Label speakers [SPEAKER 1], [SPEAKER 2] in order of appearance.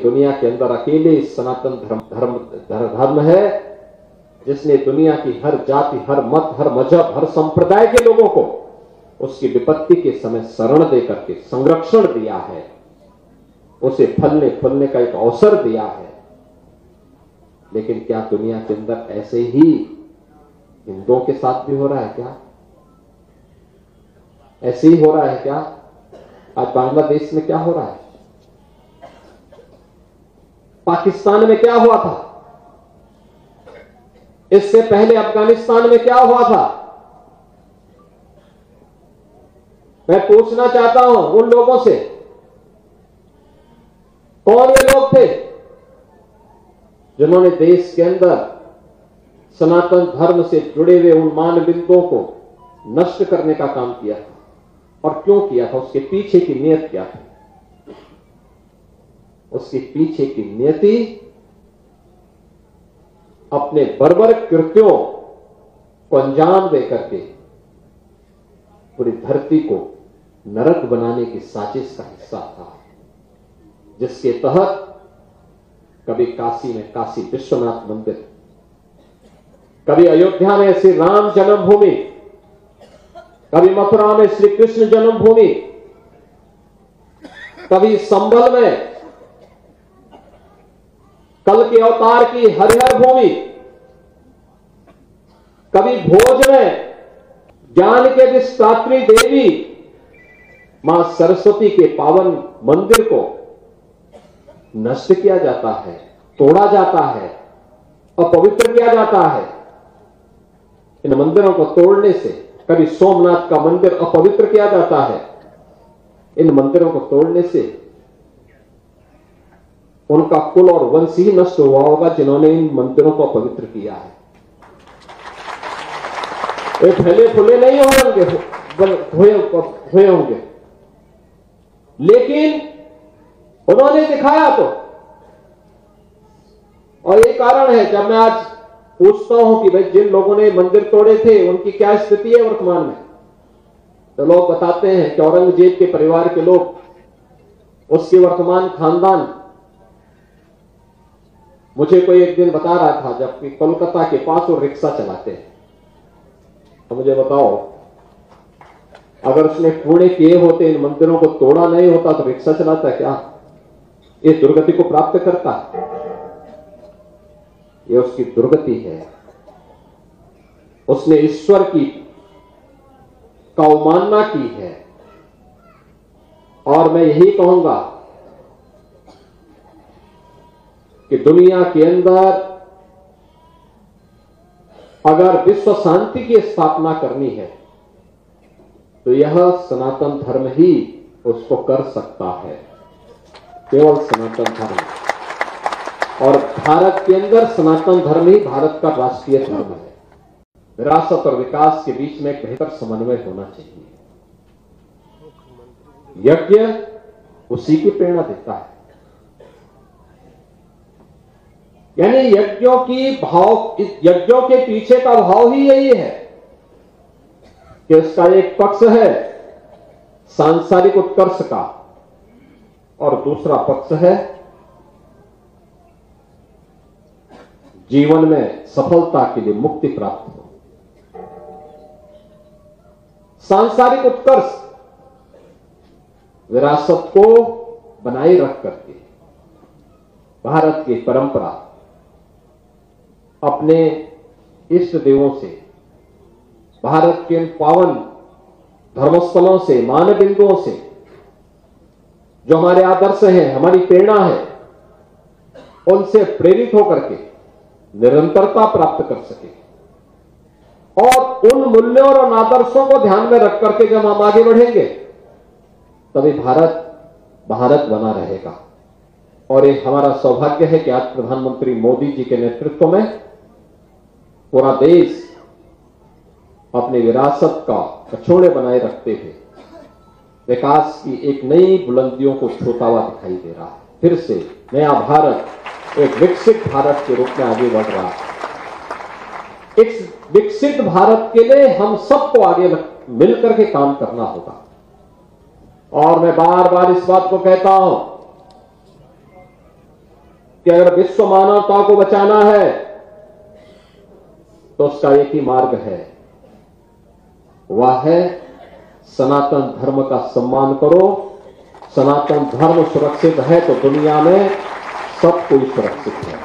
[SPEAKER 1] दुनिया के अंदर अकेले सनातन धर्म है जिसने दुनिया की हर जाति, हर मत, हर मजहब, हर संप्रदाय के लोगों को उसकी विपत्ति के समय शरण देकर के संरक्षण दिया है, उसे फलने फूलने का एक अवसर दिया है। लेकिन क्या दुनिया के अंदर ऐसे ही हिंदुओं के साथ भी हो रहा है क्या? ऐसे ही हो रहा है क्या? आज बांग्लादेश में क्या हो रहा है? पाकिस्तान में क्या हुआ था? इससे पहले अफगानिस्तान में क्या हुआ था? मैं पूछना चाहता हूं उन लोगों से, कौन ये लोग थे जिन्होंने देश के अंदर सनातन धर्म से जुड़े हुए उन मान बिंदुओं को नष्ट करने का काम किया था? और क्यों किया था? उसके पीछे की नियत क्या थी? उसके पीछे की नियति अपने बर्बर कृत्यों को अंजाम देकर के पूरी धरती को नरक बनाने की साजिश का हिस्सा था, जिसके तहत कभी काशी में काशी विश्वनाथ मंदिर, कभी अयोध्या में श्री राम जन्मभूमि, कभी मथुरा में श्री कृष्ण जन्मभूमि, कभी संभल में कल के अवतार की हरिहर भूमि, कभी भोज में ज्ञान के विस्तात्री देवी मां सरस्वती के पावन मंदिर को नष्ट किया जाता है, तोड़ा जाता है, अपवित्र किया जाता है। इन मंदिरों को तोड़ने से कभी सोमनाथ का मंदिर अपवित्र किया जाता है। इन मंदिरों को तोड़ने से उनका कुल और वंश ही नष्ट हुआ होगा जिन्होंने इन मंदिरों को अपवित्र किया है। वे फैले फुले नहीं हुए होंगे, लेकिन उन्होंने दिखाया तो। और ये कारण है जब मैं आज पूछता हूं कि भाई जिन लोगों ने मंदिर तोड़े थे उनकी क्या स्थिति है वर्तमान में, तो लोग बताते हैं कि औरंगजेब के परिवार के लोग, उसके वर्तमान खानदान। मुझे कोई एक दिन बता रहा था जबकि कोलकाता के पास वो रिक्शा चलाते हैं, तो मुझे बताओ अगर उसने पुण्य किए होते, इन मंदिरों को तोड़ा नहीं होता तो रिक्शा चलाता क्या? ये दुर्गति को प्राप्त करता? ये उसकी दुर्गति है। उसने ईश्वर की अवमानना की है। और मैं यही कहूंगा कि दुनिया के अंदर अगर विश्व शांति की स्थापना करनी है तो यह सनातन धर्म ही उसको कर सकता है, केवल सनातन धर्म। और भारत के अंदर सनातन धर्म ही भारत का राष्ट्रीय धर्म है। विरासत और विकास के बीच में एक बेहतर समन्वय होना चाहिए। यज्ञ उसी की प्रेरणा देता है। यानी यज्ञों के पीछे का भाव ही यही है कि उसका एक पक्ष है सांसारिक उत्कर्ष का और दूसरा पक्ष है जीवन में सफलता के लिए मुक्ति प्राप्त हो। सांसारिक उत्कर्ष विरासत को बनाए रख करके भारत की परंपरा अपने इष्ट देवों से, भारत के पावन धर्मस्थलों से, मान बिंदुओं से, जो हमारे आदर्श हैं, हमारी प्रेरणा है, उनसे प्रेरित होकर के निरंतरता प्राप्त कर सके। और उन मूल्यों और आदर्शों को ध्यान में रख करके जब हम आगे बढ़ेंगे तभी भारत बना रहेगा। और ये हमारा सौभाग्य है कि आज प्रधानमंत्री मोदी जी के नेतृत्व में पूरा देश अपनी विरासत का कछोड़े बनाए रखते हुए विकास की एक नई बुलंदियों को छूता हुआ दिखाई दे रहा है। फिर से नया भारत एक विकसित भारत के रूप में आगे बढ़ रहा है। इस विकसित भारत के लिए हम सबको आगे मिलकर के काम करना होगा। और मैं बार बार इस बात को कहता हूं कि अगर विश्व मानवता को बचाना है तो उसका एक ही मार्ग है, वह है सनातन धर्म का सम्मान करो। सनातन धर्म सुरक्षित है तो दुनिया में सब कोई सुरक्षित है।